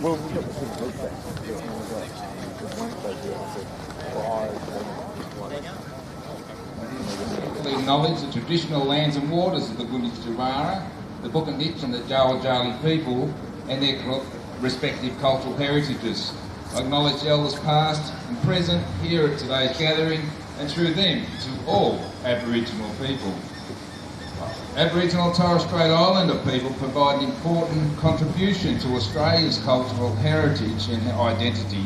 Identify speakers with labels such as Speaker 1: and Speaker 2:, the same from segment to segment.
Speaker 1: Well, we got the thing with that. Because once they do it, I said,
Speaker 2: We acknowledge the traditional lands and waters of the Gunditjmara, the Bukanditj and the Jawajali people and their respective cultural heritages. I acknowledge elders past and present here at today's gathering and through them to all Aboriginal people. Aboriginal and Torres Strait Islander people provide an important contribution to Australia's cultural heritage and identity.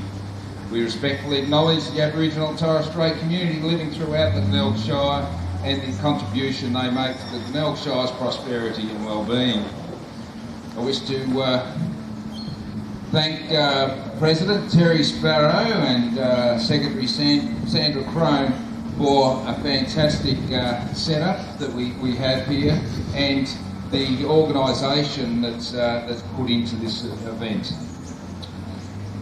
Speaker 2: We respectfully acknowledge the Aboriginal and Torres Strait community living throughout the Glenelg Shire and the contribution they make to the Glenelg Shire's prosperity and well-being. I wish to thank President Terry Sparrow and Secretary Sandra Crone for a fantastic setup that we have here and the organisation that's put into this event.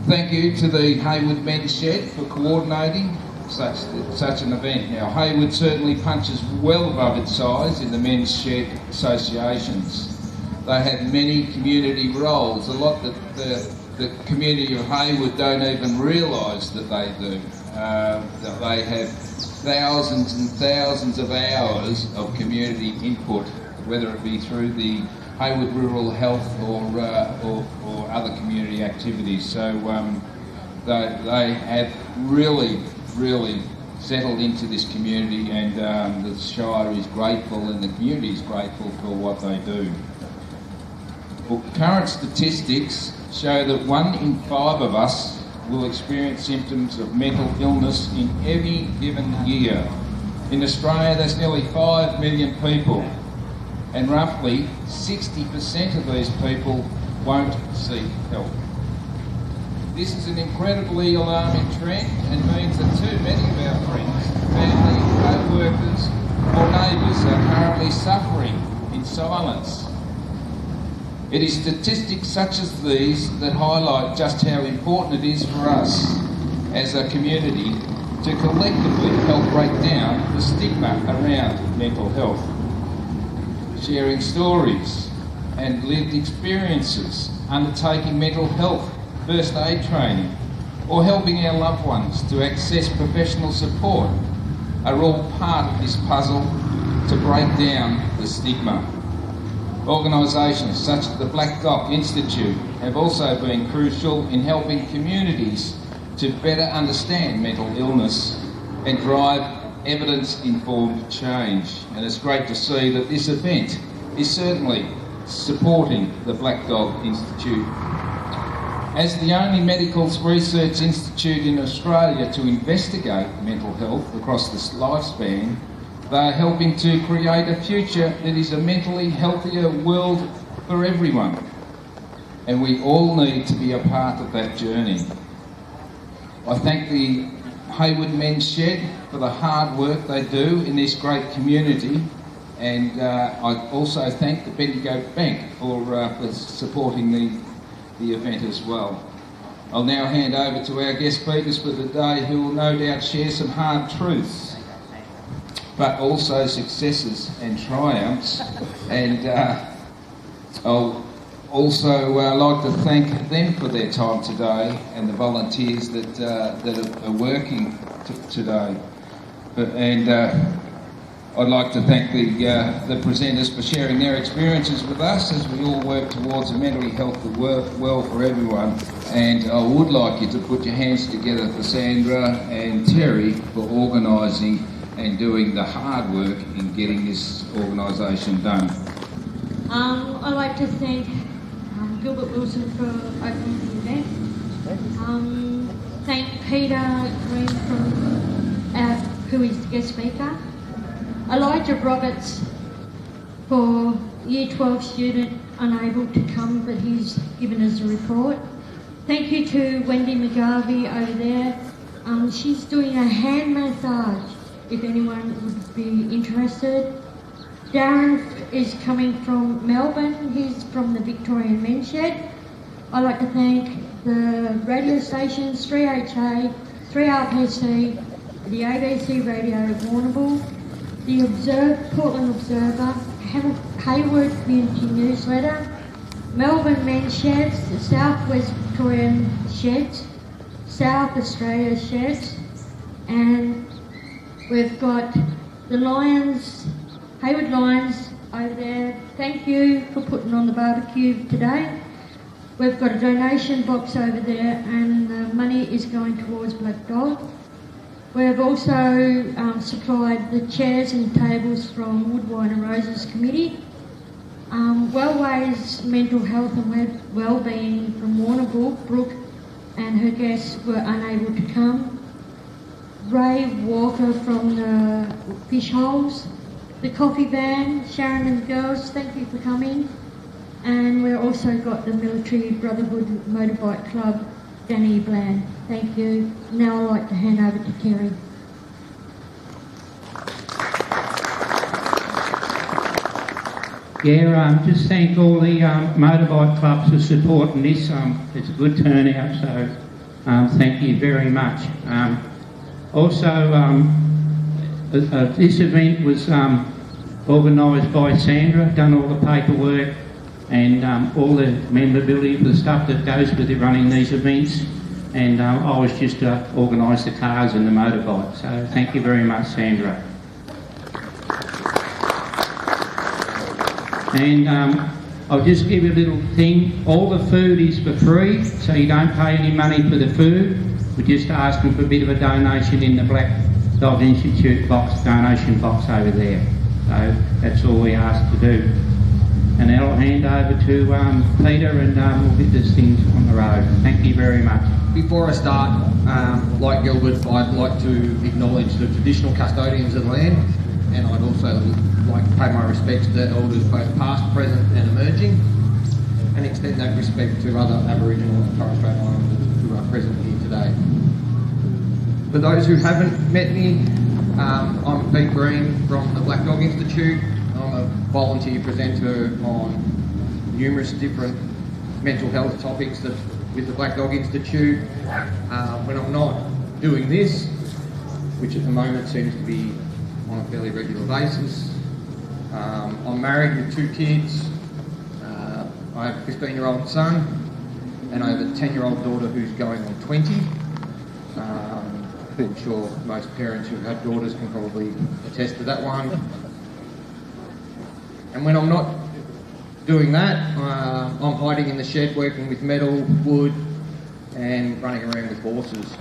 Speaker 2: Thank you to the Heywood Men's Shed for coordinating such an event. Now, Heywood certainly punches well above its size in the men's shed associations. They have many community roles, a lot that the community of Heywood don't even realise that they do. That they have thousands and thousands of hours of community input, whether it be through the Heywood Rural Health or other community activities. So they have really settled into this community, and the Shire is grateful and the community is grateful for what they do. Well, current statistics show that 1 in 5 of us will experience symptoms of mental illness in any given year. In Australia, that's nearly 5 million people, and roughly 60% of these people won't seek help. This is an incredibly alarming trend and means that too many of our friends, family, co-workers or neighbours are currently suffering in silence. It is statistics such as these that highlight just how important it is for us as a community to collectively help break down the stigma around mental health. Sharing stories and lived experiences, undertaking mental health first aid training, or helping our loved ones to access professional support are all part of this puzzle to break down the stigma. Organisations such as the Black Dog Institute have also been crucial in helping communities to better understand mental illness and drive evidence-informed change. And it's great to see that this event is certainly supporting the Black Dog Institute. As the only medical research institute in Australia to investigate mental health across the lifespan, they are helping to create a future that is a mentally healthier world for everyone. And we all need to be a part of that journey. I thank the Heywood Men's Shed for the hard work they do in this great community, and I also thank the Bendigo Bank for supporting the event as well. I'll now hand over to our guest speakers for the day, who will no doubt share some hard truths, but also successes and triumphs. And I'll also like to thank them for their time today and the volunteers that are working today. I'd like to thank the presenters for sharing their experiences with us as we all work towards a mentally healthy well for everyone. And I would like you to put your hands together for Sandra and Terry for organising and doing the hard work in getting this organisation done.
Speaker 3: I'd like to thank Gilbert Wilson for opening the event. Thank Peter Green who is the guest speaker. Elijah Roberts for Year 12 student unable to come, but he's given us a report. Thank you to Wendy McGarvey over there. She's doing a hand massage, if anyone would be interested. Darren is coming from Melbourne. He's from the Victorian Men's Shed. I'd like to thank the radio stations 3HA, 3RPC, the ABC Radio Warrnambool, the Portland Observer, Heywood Community Newsletter, Melbourne Men's Sheds, the South West Victorian Sheds, South Australia Sheds, and we've got the Lions, Heywood Lions over there. Thank you for putting on the barbecue today. We've got a donation box over there, and the money is going towards Black Dog. We've also supplied the chairs and tables from Wood, Wine and Roses Committee. Wellways Mental Health and Wellbeing from Warrnambool, Brooke and her guests were unable to come. Ray Walker from the Fish Holes, the Coffee Van, Sharon and the girls, thank you for coming. And we've also got the Military Brotherhood Motorbike Club, Danny Bland. Thank you. Now I'd like to hand over to Terry.
Speaker 4: Yeah, just thank all the motorbike clubs for supporting this. It's a good turnout, so thank you very much. This event was organised by Sandra, done all the paperwork and all the memorabilia for the stuff that goes with running these events. And I was just to organise the cars and the motorbike. So thank you very much, Sandra. And I'll just give you a little thing. All the food is for free, so you don't pay any money for the food. We're just asking for a bit of a donation in the Black Dog Institute box, donation box over there. So that's all we ask to do. And then I'll hand over to Peter and we'll get this thing on the road. Thank you very much.
Speaker 5: Before I start, like Gilbert, I'd like to acknowledge the traditional custodians of the land, and I'd also like to pay my respects to elders both past, present and emerging, and extend that respect to other Aboriginal and Torres Strait Islanders who are present here today. For those who haven't met me, I'm Pete Green from the Black Dog Institute. I'm a volunteer presenter on numerous different mental health topics with the Black Dog Institute. When I'm not doing this, which at the moment seems to be on a fairly regular basis, I'm married with 2 kids. I have a 15-year-old son, and I have a 10-year-old daughter who's going on 20. I'm sure most parents who've had daughters can probably attest to that one. And when I'm not doing that, I'm hiding in the shed working with metal, wood, and running around with horses.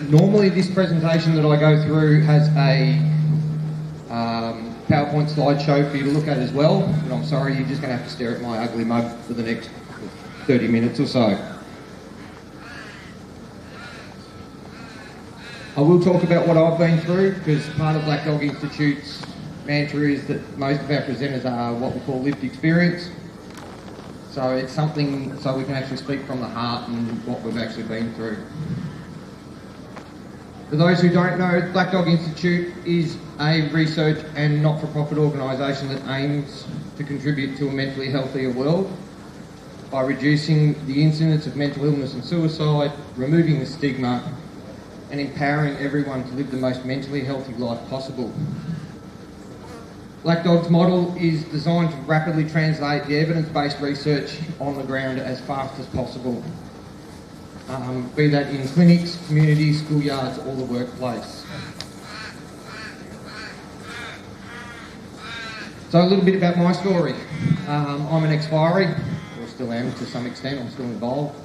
Speaker 5: Normally this presentation that I go through has a PowerPoint slideshow for you to look at as well, but I'm sorry, you're just going to have to stare at my ugly mug for the next 30 minutes or so. I will talk about what I've been through, because part of Black Dog Institute's mantra is that most of our presenters are what we call lived experience. So it's something so we can actually speak from the heart and what we've actually been through. For those who don't know, Black Dog Institute is a research and not-for-profit organisation that aims to contribute to a mentally healthier world by reducing the incidence of mental illness and suicide, removing the stigma, and empowering everyone to live the most mentally healthy life possible. Black Dog's model is designed to rapidly translate the evidence-based research on the ground as fast as possible, be that in clinics, communities, schoolyards, or the workplace. So a little bit about my story. I'm an ex-firey, or still am to some extent, I'm still involved.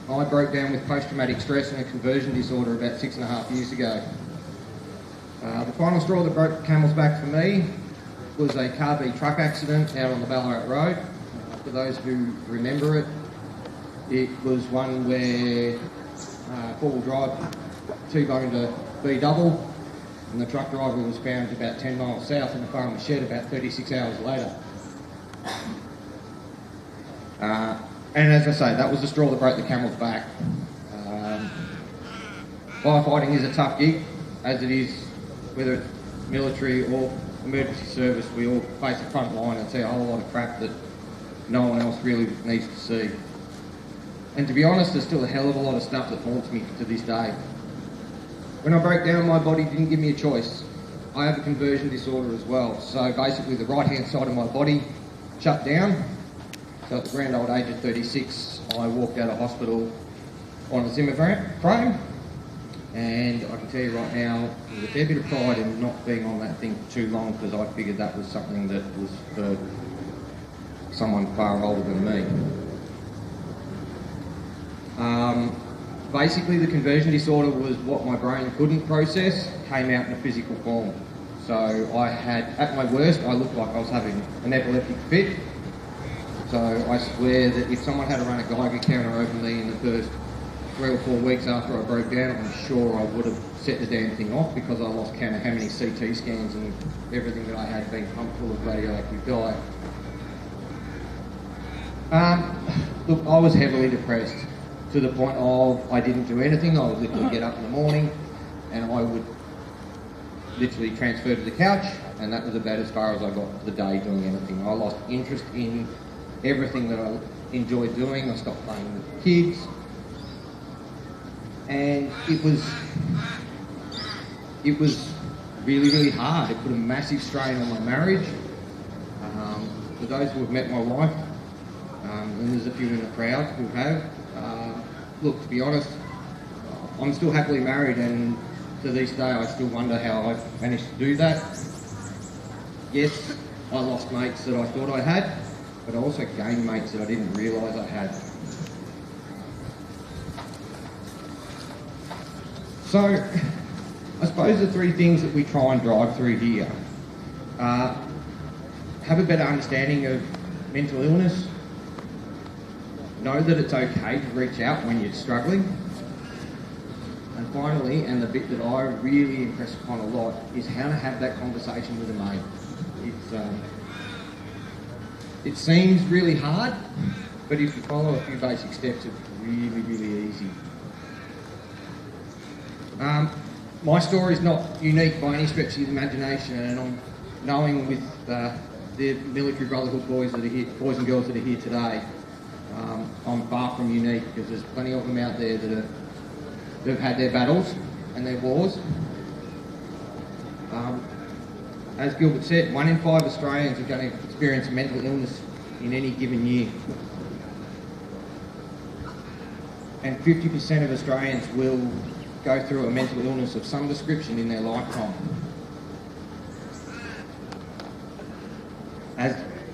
Speaker 5: I broke down with post-traumatic stress and a conversion disorder about 6.5 years ago. The final straw that broke the camel's back for me was a car v truck accident out on the Ballarat Road. For those who remember it, it was one where four-wheel drive T-boned a B-double, and the truck driver was found about 10 miles south in a farmer's shed about 36 hours later. And as I say, that was the straw that broke the camel's back. Firefighting is a tough gig, as it is whether it's military or emergency service. We all face the front line and see a whole lot of crap that no one else really needs to see. And to be honest, there's still a hell of a lot of stuff that haunts me to this day. When I broke down, my body didn't give me a choice. I have a conversion disorder as well. So basically the right-hand side of my body shut down. So at the grand old age of 36, I walked out of hospital on a Zimmer frame, and I can tell you right now, there's a fair bit of pride in not being on that thing for too long, because I figured that was something that was for someone far older than me. Basically, the conversion disorder was what my brain couldn't process, came out in a physical form. So I had, at my worst, I looked like I was having an epileptic fit. So I swear that if someone had run a Geiger counter over me in the first 3 or 4 weeks after I broke down, I'm sure I would have set the damn thing off, because I lost count of how many CT scans and everything that I had been pumped full of radioactive dye. Look, I was heavily depressed to the point of I didn't do anything. I would literally get up in the morning and I would literally transfer to the couch, and that was about as far as I got for the day doing anything. I lost interest in everything that I enjoyed doing. I stopped playing with kids, and it was really, really hard. It put a massive strain on my marriage. For those who have met my wife, and there's a few in the crowd who have, look, to be honest, I'm still happily married, and to this day I still wonder how I managed to do that. Yes, I lost mates that I thought I had, but I also gained mates that I didn't realise I had. So, I suppose the 3 things that we try and drive through here are have a better understanding of mental illness, know that it's okay to reach out when you're struggling, and finally, and the bit that I really impress upon a lot, is how to have that conversation with a mate. It seems really hard, but if you follow a few basic steps, it's really, really easy. My story is not unique by any stretch of the imagination, and I'm knowing with the military brotherhood boys that are here, boys and girls that are here today, I'm far from unique, because there's plenty of them out there that have had their battles and their wars. As Gilbert said, 1 in 5 Australians are going to experience mental illness in any given year. And 50% of Australians will go through a mental illness of some description in their lifetime.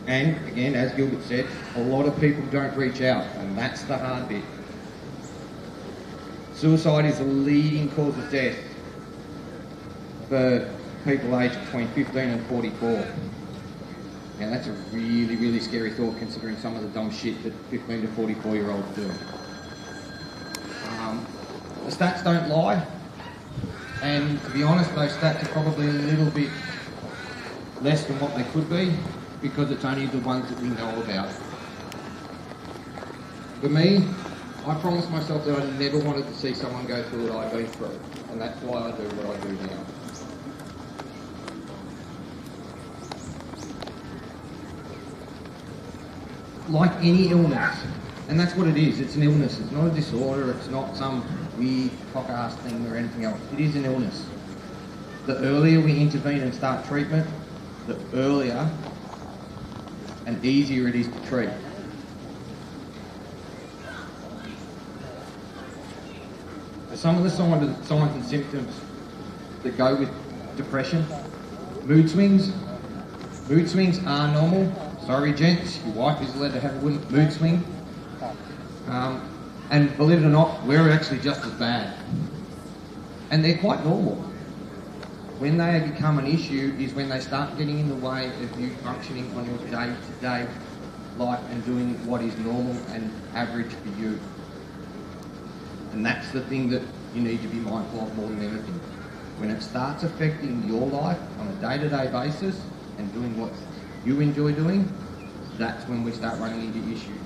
Speaker 5: And again, as Gilbert said, a lot of people don't reach out, and that's the hard bit. Suicide is the leading cause of death for people aged between 15 and 44. Now that's a really, really scary thought, considering some of the dumb shit that 15 to 44-year-olds do. The stats don't lie, and to be honest, those stats are probably a little bit less than what they could be, because it's only the ones that we know about. For me, I promised myself that I never wanted to see someone go through what I've been through, and that's why I do what I do now. Like any illness, and that's what it is, it's an illness, it's not a disorder, it's not some weird cock-ass thing or anything else, it is an illness. The earlier we intervene and start treatment, the earlier and easier it is to treat. Some of the signs and symptoms that go with depression: mood swings. Mood swings are normal. Sorry gents, your wife is allowed to have a mood swing. And believe it or not, we're actually just as bad. And they're quite normal. When they become an issue is when they start getting in the way of you functioning on your day-to-day life and doing what is normal and average for you. And that's the thing that you need to be mindful of more than anything. When it starts affecting your life on a day-to-day basis and doing what you enjoy doing, that's when we start running into issues.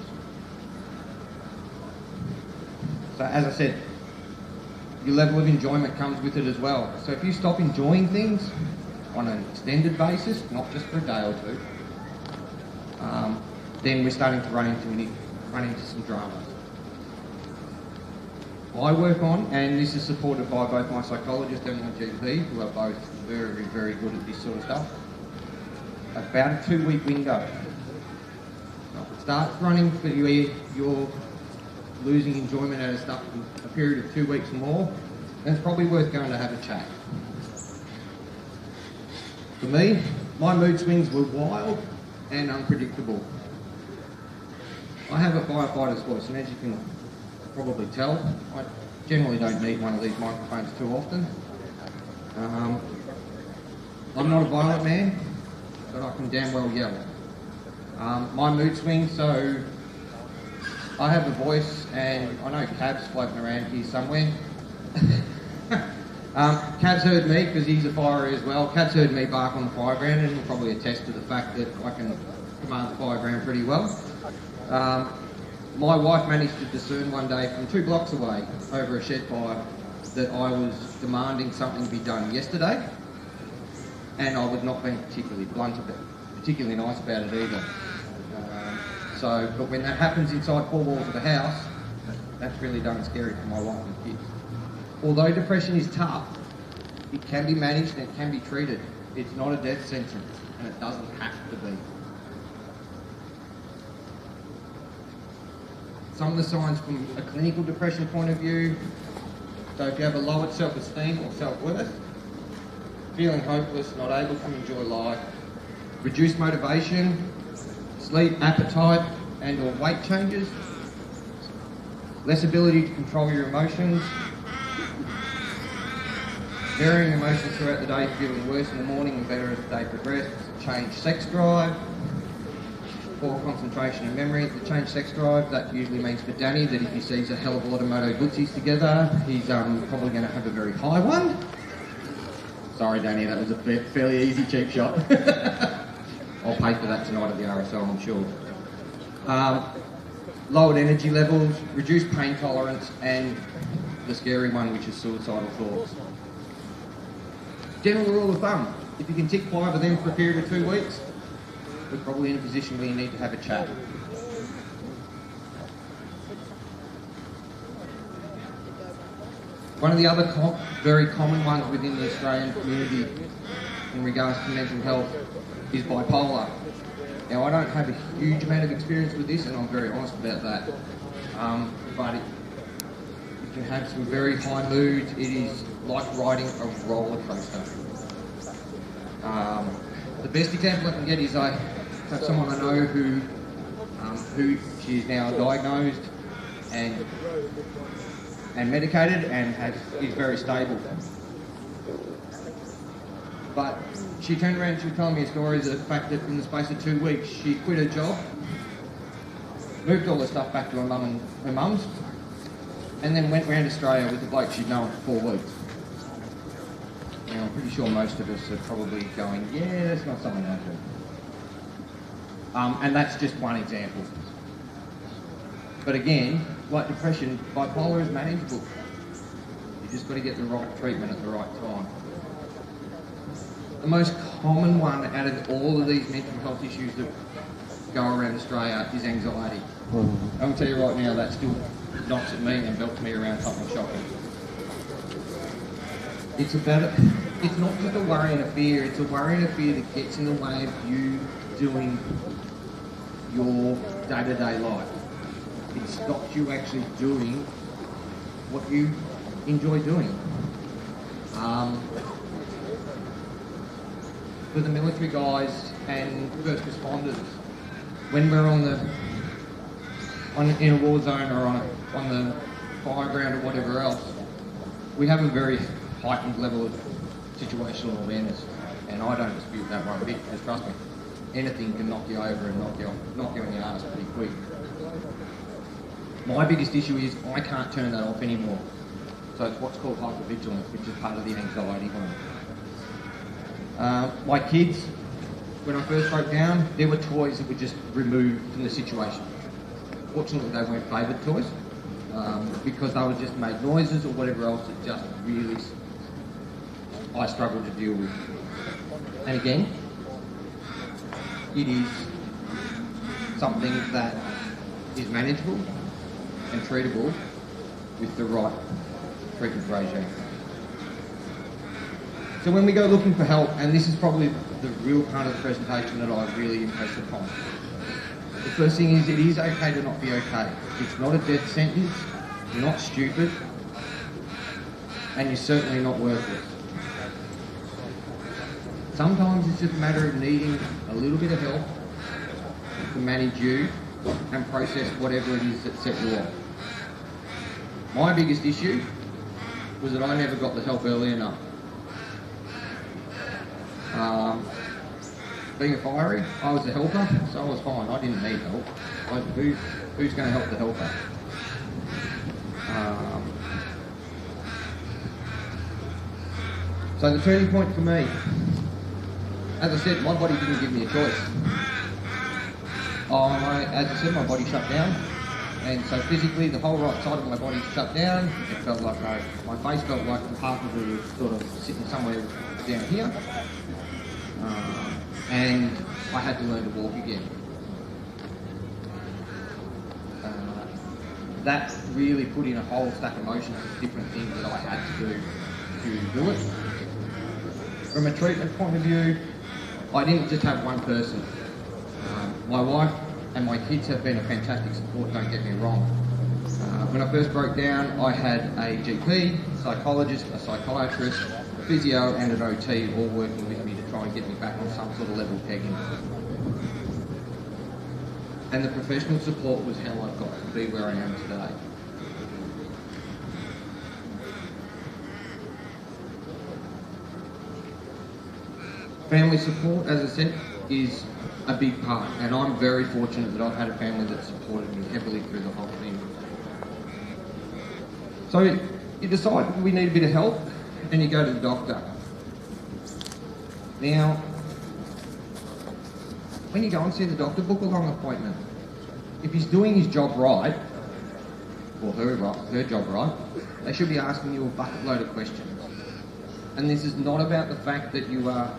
Speaker 5: So as I said, your level of enjoyment comes with it as well. So if you stop enjoying things on an extended basis, not just for a day or two, then we're starting to run into some dramas. I work on, and this is supported by both my psychologist and my GP, who are both very, very good at this sort of stuff, about a 2-week window starts running for you, you're losing enjoyment out of stuff for a period of 2 weeks or more, then it's probably worth going to have a chat. For me, my mood swings were wild and unpredictable. I have a firefighter's voice, and as you can probably tell, I generally don't need one of these microphones too often. I'm not a violent man, but I can damn well yell. My mood swings, so I have a voice, and I know Cab's floating around here somewhere. Cab's heard me because he's a firer as well. Cab's heard me bark on the fire ground, and will probably attest to the fact that I can command the fire ground pretty well. My wife managed to discern one day from 2 blocks away over a shed fire that I was demanding something be done yesterday, and I was not being particularly blunt about it, particularly nice about it either. But when that happens inside 4 walls of a house, that's really done scary for my wife and kids. Although depression is tough, it can be managed and it can be treated. It's not a death sentence, and it doesn't have to be. Some of the signs from a clinical depression point of view, so if you have a lowered self-esteem or self-worth, feeling hopeless, not able to enjoy life, reduced motivation, sleep, appetite and or weight changes, less ability to control your emotions, varying emotions throughout the day, feeling worse in the morning and better as the day progresses, changed sex drive, poor concentration and memory. The changed sex drive, that usually means for Danny that if he sees a hell of a lot of Moto Guzzi's together, he's probably going to have a very high one. Sorry Danny, that was a fairly easy cheap shot. I'll pay for that tonight at the RSL, I'm sure. Lowered energy levels, reduced pain tolerance, and the scary one, which is suicidal thoughts. General rule of thumb, if you can tick 5 of them for a period of 2 weeks, we're probably in a position where you need to have a chat. One of the other very common ones within the Australian community in regards to mental health is bipolar. Now, I don't have a huge amount of experience with this, and I'm very honest about that. But it can have some very high moods. It is like riding a roller coaster. The best example I can get is I have someone I know who she is now diagnosed and medicated and is very stable. But she turned around and she was telling me a story of the fact that in the space of 2 weeks she quit her job, moved all her stuff back to her mum's, and then went round Australia with the bloke she'd known for 4 weeks. Now, I'm pretty sure most of us are probably going, yeah, that's not something I do. And that's just one example. But again, like depression, bipolar is manageable. You just got to get the right treatment at the right time. The most common one out of all of these mental health issues that go around Australia is anxiety. I will tell you right now, that still knocks at me and belts me around something shocking. It's not just a worry and a fear, it's a worry and a fear that gets in the way of you doing your day-to-day life. It stops you actually doing what you enjoy doing. For the military guys and first responders, when we're in a war zone or on the fire ground or whatever else, we have a very heightened level of situational awareness, and I don't dispute that one bit, because trust me, anything can knock you over and knock you on your ass pretty quick. My biggest issue is I can't turn that off anymore. So it's what's called hypervigilance, which is part of the anxiety one. My kids, when I first broke down, there were toys that were just removed from the situation. Fortunately, they weren't favoured toys, because they would just make noises or whatever else that just really I struggled to deal with. And again, it is something that is manageable and treatable with the right treatment regime. So when we go looking for help, and this is probably the real part of the presentation that I really impress upon, The first thing is, it is okay to not be okay. It's not a death sentence, you're not stupid, and you're certainly not worthless. Sometimes it's just a matter of needing a little bit of help to manage you and process whatever it is that set you off. My biggest issue was that I never got the help early enough. Being a fiery, I was a helper, so I was fine. I didn't need help. Who's going to help the helper? So the turning point for me, as I said, my body didn't give me a choice. As I said, my body shut down, and so physically the whole right side of my body shut down. It felt like my face felt like half of it was sort of sitting somewhere down here, and I had to learn to walk again. That really put in a whole stack of emotions of different things that I had to do it. From a treatment point of view, I didn't just have one person. My wife and my kids have been a fantastic support, don't get me wrong. When I first broke down, I had a GP, psychologist, a psychiatrist, a physio and an OT all working with me to try and get me back on some sort of level pegging. And the professional support was how I've got to be where I am today. Family support, as I said, is a big part, and I'm very fortunate that I've had a family that supported me heavily through the whole thing. So you decide we need a bit of help, and you go to the doctor. Now, when you go and see the doctor, book a long appointment. If he's doing his job right, or her job right, they should be asking you a bucket load of questions. And this is not about the fact that you are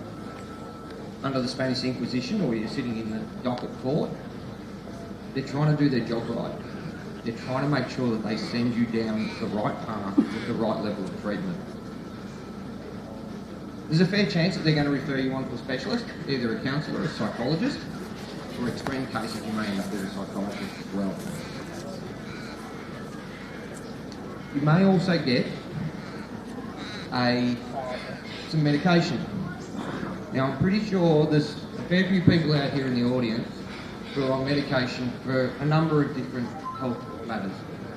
Speaker 5: under the Spanish Inquisition or you're sitting in the docket court. They're trying to do their job right. They're trying to make sure that they send you down the right path with the right level of treatment. There's a fair chance that they're going to refer you on to a specialist, either a counsellor or a psychologist, or extreme cases you may end up with a psychologist as well. You may also get some medication. Now, I'm pretty sure there's a fair few people out here in the audience who are on medication for a number of different health matters,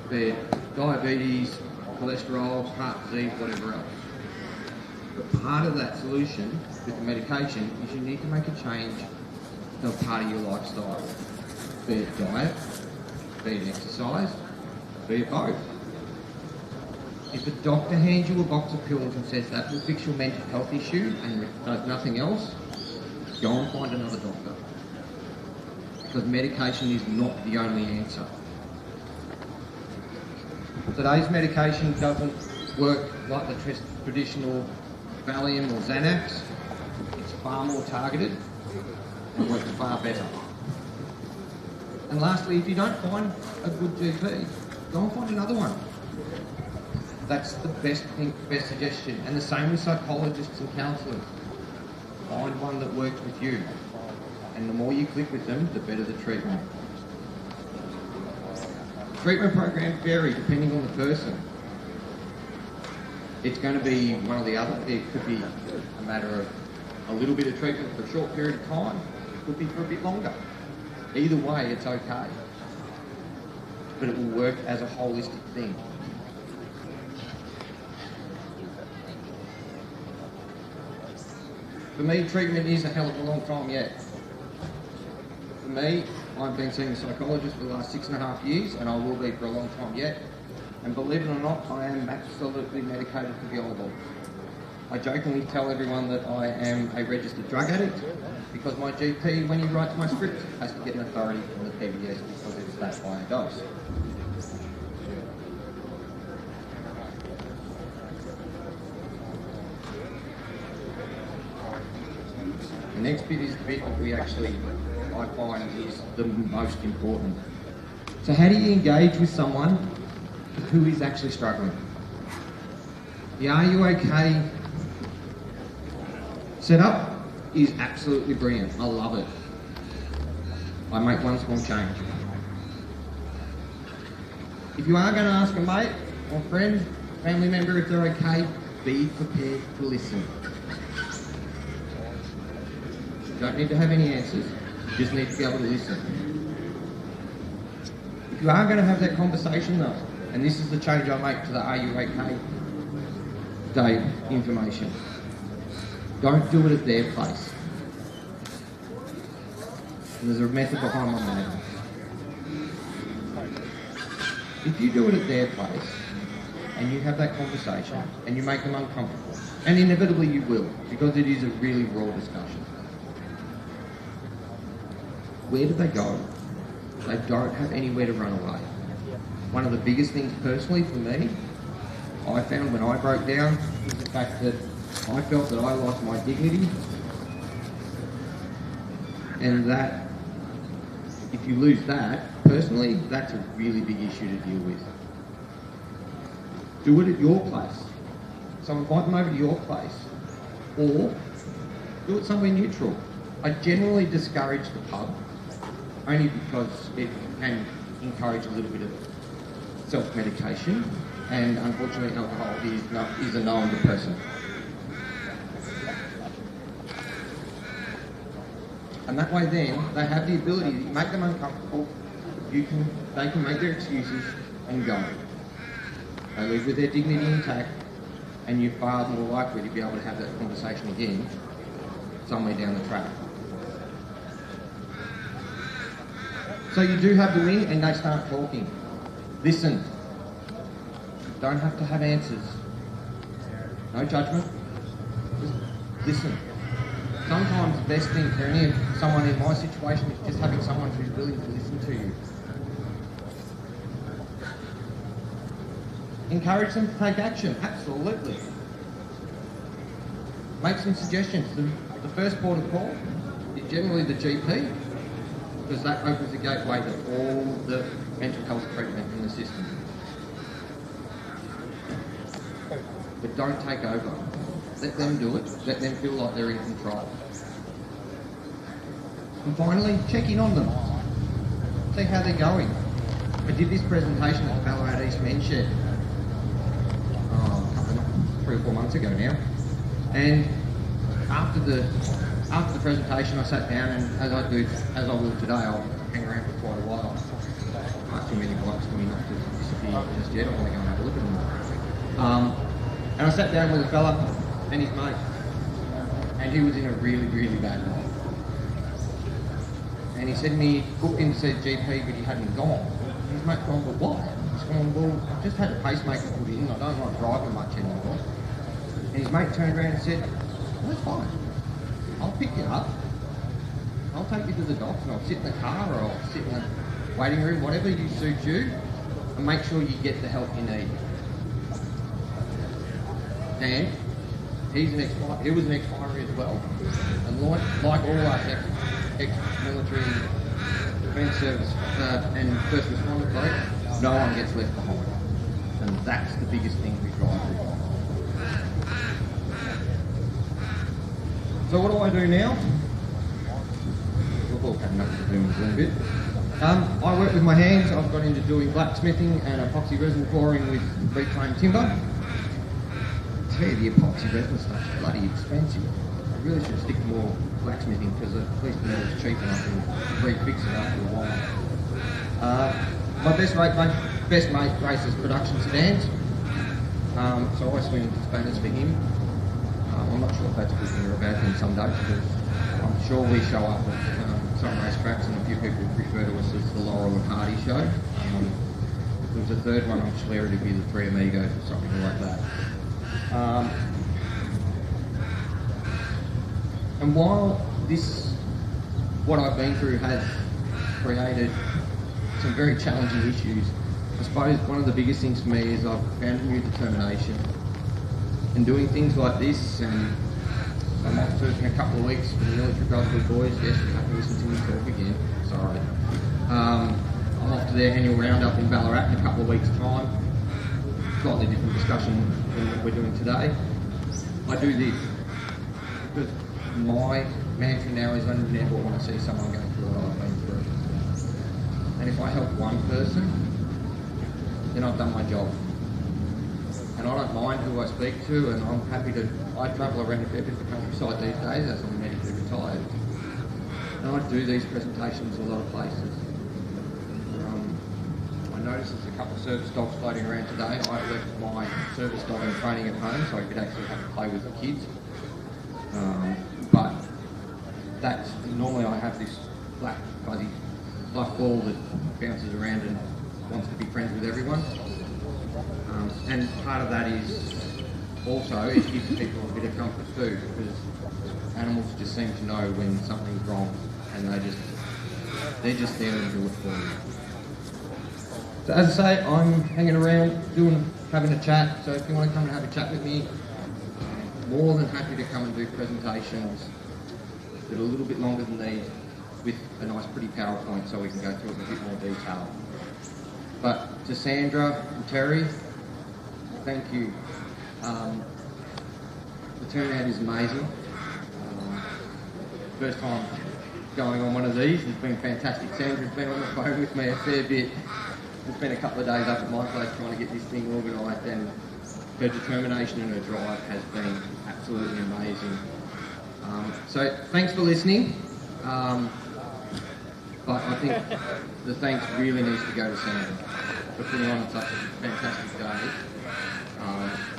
Speaker 5: be it diabetes, cholesterol, heart disease, whatever else. But part of that solution with the medication is you need to make a change to a part of your lifestyle, be it diet, be it exercise, be it both. If a doctor hands you a box of pills and says that will fix your mental health issue and does nothing else, go and find another doctor. Because medication is not the only answer. Today's medication doesn't work like the traditional Valium or Xanax. It's far more targeted and works far better. And lastly, if you don't find a good GP, go and find another one. That's the best suggestion. And the same with psychologists and counsellors. Find one that works with you. And the more you click with them, the better the treatment. Treatment programs vary depending on the person. It's going to be one or the other. It could be a matter of a little bit of treatment for a short period of time. It could be for a bit longer. Either way, it's okay. But it will work as a holistic thing. For me, treatment is a hell of a long time yet. For me, I've been seeing a psychologist for the last 6.5 years, and I will be for a long time yet. And believe it or not, I am absolutely medicated for beyond. I jokingly tell everyone that I am a registered drug addict because my GP, when he writes my script, has to get an authority from the PBS because it's that high a dose. The next bit is the bit that I find is the most important. So how do you engage with someone who is actually struggling? The Are You OK setup is absolutely brilliant. I love it. I make one small change. If you are going to ask a mate or friend, family member if they're okay, be prepared to listen. You don't need to have any answers, you just need to be able to listen. If you are going to have that conversation though, and this is the change I make to the Are You OK Day information, don't do it at their place. And there's a method behind my madness. If you do it at their place, and you have that conversation, and you make them uncomfortable, and inevitably you will, because it is a really raw discussion. Where do they go? They don't have anywhere to run away. One of the biggest things personally for me, I found when I broke down, was the fact that I felt that I lost my dignity, and that if you lose that, personally, that's a really big issue to deal with. Do it at your place. So invite them over to your place. Or do it somewhere neutral. I generally discourage the pub, only because it can encourage a little bit of self-medication, and unfortunately alcohol is a known depressant. And that way then, they have the ability to make them uncomfortable, they can make their excuses and go. They live with their dignity intact, and you're far more likely to be able to have that conversation again somewhere down the track. So you do have them in and they start talking. Listen. You don't have to have answers. No judgment. Just listen. Sometimes the best thing for someone in my situation is just having someone who's willing to listen to you. Encourage them to take action, absolutely. Make some suggestions. The first port of call is generally the GP, because that opens the gateway to all the mental health treatment in the system. But don't take over. Let them do it. Let them feel like they're in control. And finally, check in on them. See how they're going. I did this presentation at the Ballarat East Men's Shed 3 or 4 months ago now. And after the presentation, I sat down, and as I will today, I'll hang around for quite a while. Not too many blokes for me not to disappear just yet. I want to go and have a look at them. And I sat down with a fella and his mate, and he was in a really, really bad way. And he said to me, booked in to see GP, but he hadn't gone. And his mate's gone, but why? He's gone, well, I've just had a pacemaker put in, I don't like driving much anymore. And his mate turned around and said, well, that's fine. I'll pick you up. I'll take you to the doctor, and I'll sit in the car, or I'll sit in the waiting room, whatever suits you, and make sure you get the help you need. And he was an ex-firer as well. And like all our ex-military defence service and first responder folks, no one gets left behind. And that's the biggest thing we drive through. So what do I do now? We've all had enough to do in a little bit. I work with my hands. I've got into doing blacksmithing and epoxy resin pouring with reclaimed timber. I tell you, the epoxy resin stuff's bloody expensive. I really should stick to more blacksmithing, because at least the metal's cheap enough to refix it after a while. My best mate races production sedans, so I swing spanners for him. I'm not sure if that's a good thing or a bad thing some days, because I'm sure we show up at some racetracks, and a few people refer to us as the Laurel and Hardy show. There's a third one, I'm sure it'd be the Three Amigos or something like that. And while what I've been through has created some very challenging issues, I suppose one of the biggest things for me is I've found a new determination. And doing things like this, and I'm off to in a couple of weeks for the military brotherhood boys. Yes, you have to listen to me talk again. Sorry. I'm off to their annual roundup in Ballarat in a couple of weeks' time. Slightly different discussion than what we're doing today. I do this because my mantra now is I never want to see someone go through what I've been through. And if I help one person, then I've done my job. And I don't mind who I speak to, and I'm happy to. I travel around a fair bit of the countryside these days as I'm medically retired. And I do these presentations a lot of places. I noticed there's a couple of service dogs floating around today. I left my service dog in training at home so I could actually have to play with the kids. But that's normally I have this black fuzzy fluff ball that bounces around and wants to be friends with everyone. And part of that is also it gives people a bit of comfort too, because animals just seem to know when something's wrong, and they're just there to do it for you. So as I say, I'm hanging around having a chat. So if you want to come and have a chat with me, more than happy to come and do presentations that are a little bit longer than these, with a nice pretty PowerPoint so we can go through it in a bit more detail. But to Sandra and Terry, thank you. The turnout is amazing. First time going on one of these, it's been fantastic. Sandra's been on the phone with me a fair bit. It's been a couple of days up at my place trying to get this thing organised, and her determination and her drive has been absolutely amazing. So thanks for listening. But I think the thanks really needs to go to Sandra for putting on such a fantastic day.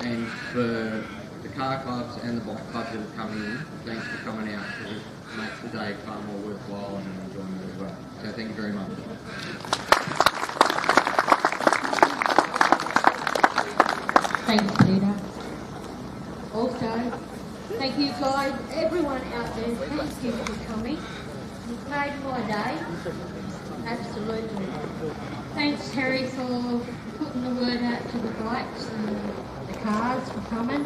Speaker 5: And for the car clubs and the bike clubs that have come in, thanks for coming out, because it makes the day far more worthwhile and an enjoyment as well. So thank you very much.
Speaker 3: Thanks, Peter. Also, thank you guys, everyone out there, thank you for coming. You've made my day. Absolutely. Thanks, Terry, for putting the word out to the bikes and the cars for coming.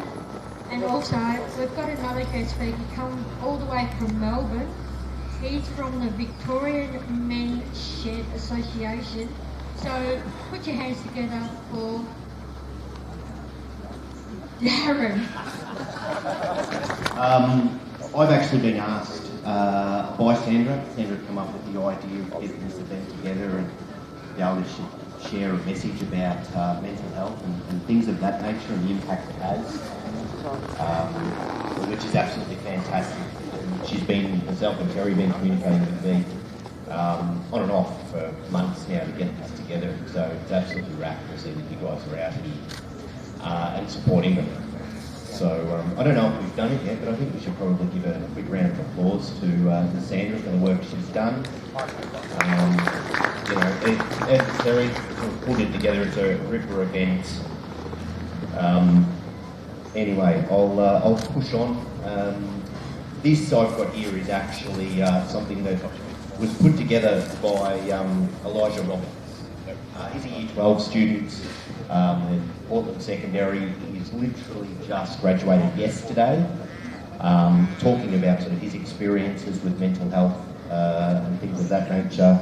Speaker 3: And also, we've got another guest speaker come all the way from Melbourne. He's from the Victorian Men's Shed Association. So put your hands together for Darren.
Speaker 1: I've actually been asked by Sandra. Sandra come up with the idea of getting this event together and be able to share a message about mental health and things of that nature and the impact it has, which is absolutely fantastic. She's been, herself and Terry, been communicating with me on and off for months now to get this together. So it's absolutely rad to see that you guys are out here and supporting them. So I don't know if we've done it yet, but I think we should probably give a quick round of applause to Sandra for the work she's done. Ed and Terry pulled it together. It's a ripper event. Anyway, I'll push on. This I've got here is actually something that was put together by Elijah Roberts. He's a Year 12 student at Portland Secondary. He's literally just graduated yesterday, talking about sort of his experiences with mental health and things of that nature.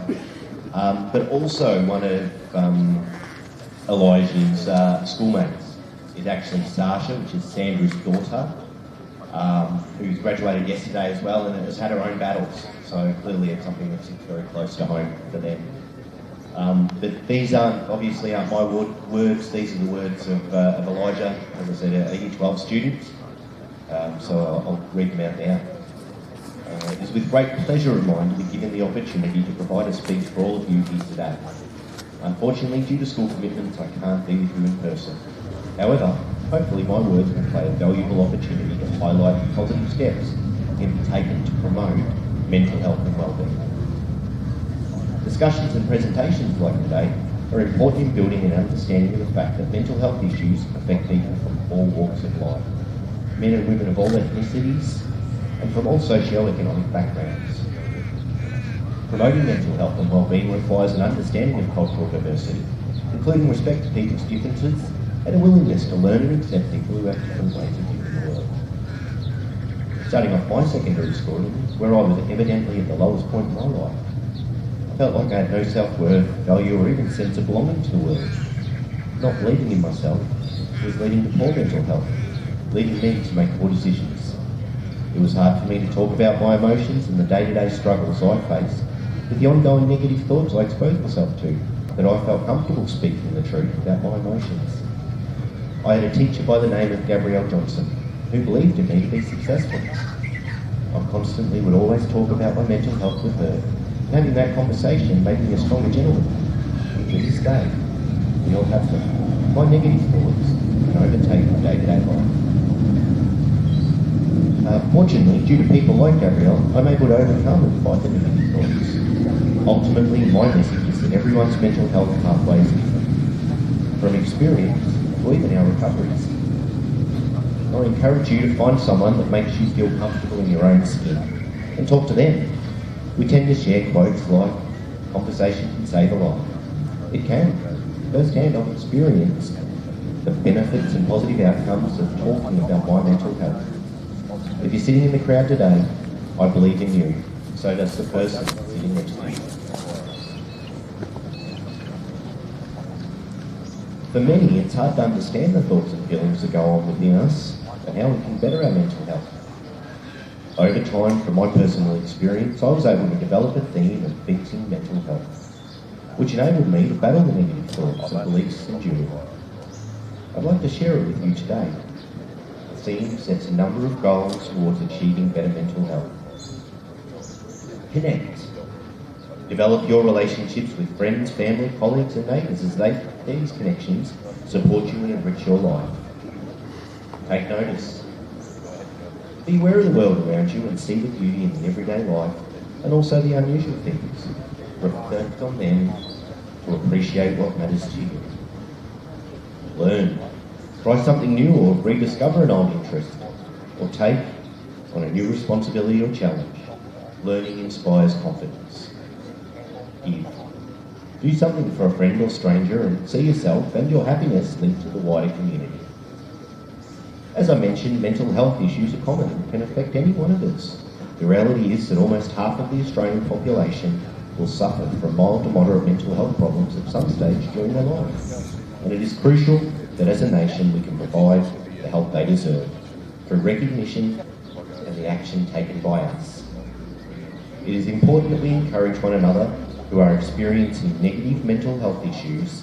Speaker 1: But also one of Elijah's schoolmates is actually Sasha, which is Sandra's daughter, who's graduated yesterday as well and has had her own battles. So clearly it's something that sits very close to home for them. But these obviously aren't my words, these are the words of Elijah, as I said, a Year 12 student. So I'll read them out now. It is with great pleasure of mine to be given the opportunity to provide a speech for all of you here today. Unfortunately, due to school commitments, I can't be with you in person. However, hopefully my words will play a valuable opportunity to highlight positive steps can be taken to promote mental health and wellbeing. Discussions and presentations like today are important in building an understanding of the fact that mental health issues affect people from all walks of life, men and women of all ethnicities, and from all socio-economic backgrounds. Promoting mental health and wellbeing requires an understanding of cultural diversity, including respect to people's differences and a willingness to learn and accept people who have different ways of viewing the world. Starting off my secondary schooling, where I was evidently at the lowest point in my life, I felt like I had no self-worth, value, or even sense of belonging to the world. Not believing in myself was leading to poor mental health, leading me to make poor decisions. It was hard for me to talk about my emotions and the day-to-day struggles I faced, with the ongoing negative thoughts I exposed myself to, that I felt comfortable speaking the truth about my emotions. I had a teacher by the name of Gabrielle Johnson, who believed in me to be successful. I constantly would always talk about my mental health with her, and having that conversation made me a stronger gentleman. And to this day, we all have them. My negative thoughts can overtake my day-to-day life. Fortunately, due to people like Gabrielle, I'm able to overcome and fight the negative thoughts. Ultimately, my message is that everyone's mental health pathway is different, from experience to even our recoveries. I encourage you to find someone that makes you feel comfortable in your own skin and talk to them. We tend to share quotes like, "Conversation can save a life." It can. First-hand, I've experienced the benefits and positive outcomes of talking about my mental health. If you're sitting in the crowd today, I believe in you. So does the person sitting next to you. For many, it's hard to understand the thoughts and feelings that go on within us and how we can better our mental health. Over time, from my personal experience, I was able to develop a theme of fixing mental health, which enabled me to battle the negative thoughts and beliefs endured. I'd like to share it with you today. The theme sets a number of goals towards achieving better mental health. Connect. Develop your relationships with friends, family, colleagues and neighbours as these connections support you and enrich your life. Take notice. Be aware of the world around you and see the beauty in the everyday life and also the unusual things. Reflect on them to appreciate what matters to you. Learn. Try something new or rediscover an old interest, or take on a new responsibility or challenge. Learning inspires confidence. Give. Do something for a friend or stranger and see yourself and your happiness linked to the wider community. As I mentioned, mental health issues are common and can affect any one of us. The reality is that almost half of the Australian population will suffer from mild to moderate mental health problems at some stage during their life. And it is crucial that as a nation we can provide the help they deserve through recognition and the action taken by us. It is important that we encourage one another who are experiencing negative mental health issues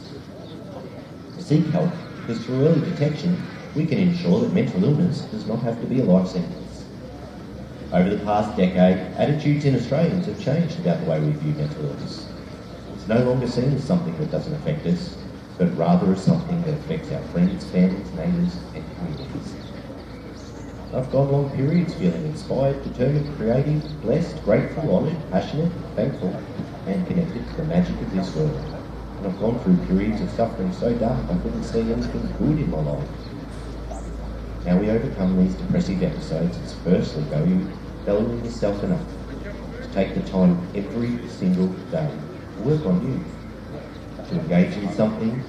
Speaker 1: to seek help, because through early detection we can ensure that mental illness does not have to be a life sentence. Over the past decade, attitudes in Australians have changed about the way we view mental illness. It's no longer seen as something that doesn't affect us, but rather as something that affects our friends, families, neighbours and communities. I've gone long periods feeling inspired, determined, creative, blessed, grateful, honoured, passionate, thankful and connected to the magic of this world. And I've gone through periods of suffering so dark I couldn't see anything good in my life. How we overcome these depressive episodes is firstly valuing yourself enough to take the time every single day to work on you, to engage in something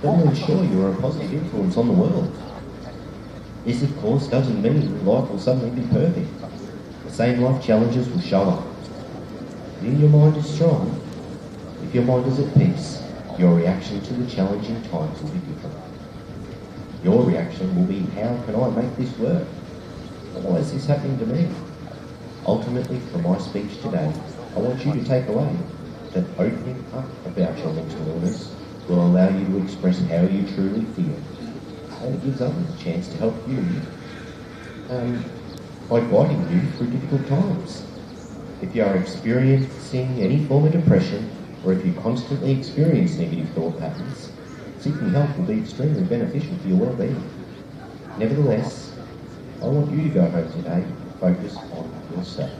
Speaker 1: that will ensure you are a positive influence on the world. This, of course, doesn't mean life will suddenly be perfect. The same life challenges will show up. If your mind is strong, if your mind is at peace, your reaction to the challenging times will be different. Your reaction will be, how can I make this work? Why is this happening to me? Ultimately, from my speech today, I want you to take away that opening up about your mental illness will allow you to express how you truly feel. And it gives others a chance to help you by guiding you through difficult times. If you are experiencing any form of depression, or if you constantly experience negative thought patterns, seeking help will be extremely beneficial for your well-being. Nevertheless, I want you to go home today and focus on yourself.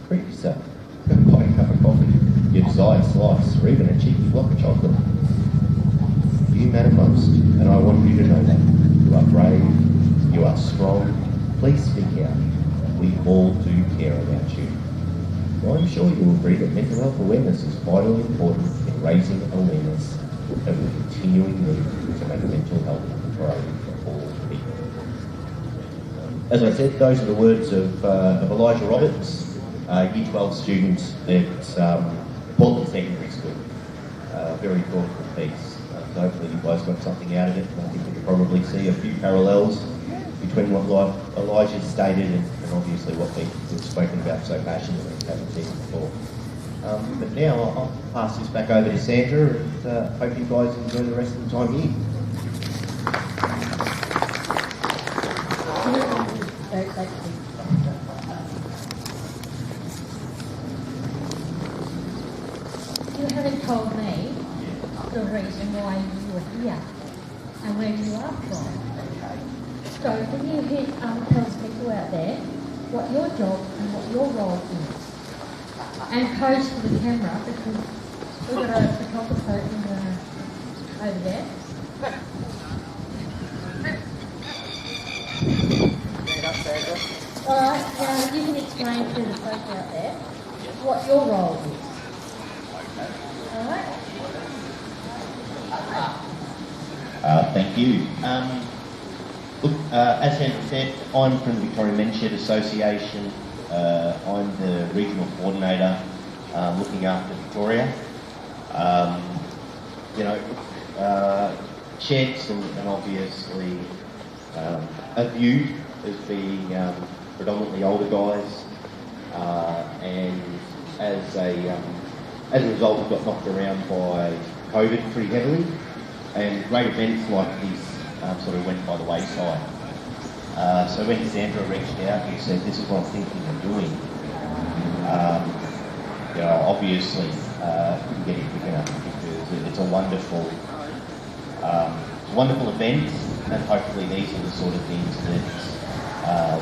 Speaker 1: Treat yourself. Buy a cup of coffee, your desired slice, or even a cheeky block of chocolate. You matter most, and I want you to know that. You are brave, you are strong. Please speak out. We all do care about you. Well, I'm sure you will agree that mental health awareness is vitally important in raising awareness of the continuing need to make mental health a priority for all people. As I said, those are the words of Elijah Roberts, Year 12 student at Portland Secondary School. Very thoughtful piece. So hopefully you guys got something out of it. I think you can probably see a few parallels between what Elijah stated and obviously what we've spoken about so passionately and haven't seen before. But now I'll pass this back over to Sandra, and hope you guys enjoy the rest of the time here.
Speaker 3: You haven't told me the reason why you were here and where you are from. So can you tell the people out there what your job and what your role is? And pose to the camera, because we've got a photographer over there. Alright, now you can explain to the folks out there what your role is. Alright?
Speaker 1: Thank you. Look, as Sandra said, I'm from the Victorian Men's Shed Association. I'm the regional coordinator looking after Victoria. Sheds and obviously are viewed as being predominantly older guys, and as a result, we've got knocked around by COVID pretty heavily, and great events like this sort of went by the wayside. So when Sandra reached out and said, "This is what I'm thinking of doing," obviously couldn't get it quick enough, because it's a wonderful event, and hopefully these are the sort of things that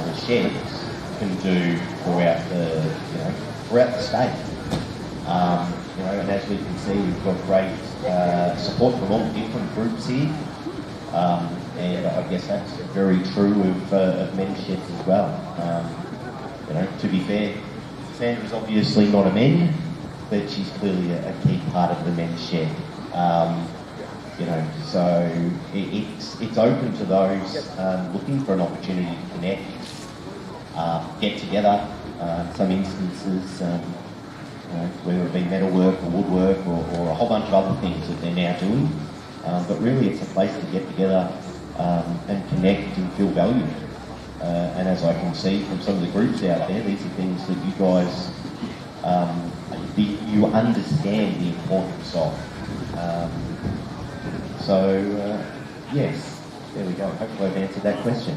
Speaker 1: the sheds can do throughout the state. And as we can see, we've got great support from all different groups here. And I guess that's very true of men's sheds as well. To be fair, Sandra's obviously not a men, but she's clearly a key part of the men's shed. So it's open to those looking for an opportunity to connect, get together. Some instances, whether it be metalwork or woodwork or a whole bunch of other things that they're now doing. But really, it's a place to get together and connect and feel valued. And as I can see from some of the groups out there, these are things that you guys, you understand the importance of. Yes, there we go. Hopefully I've answered that question.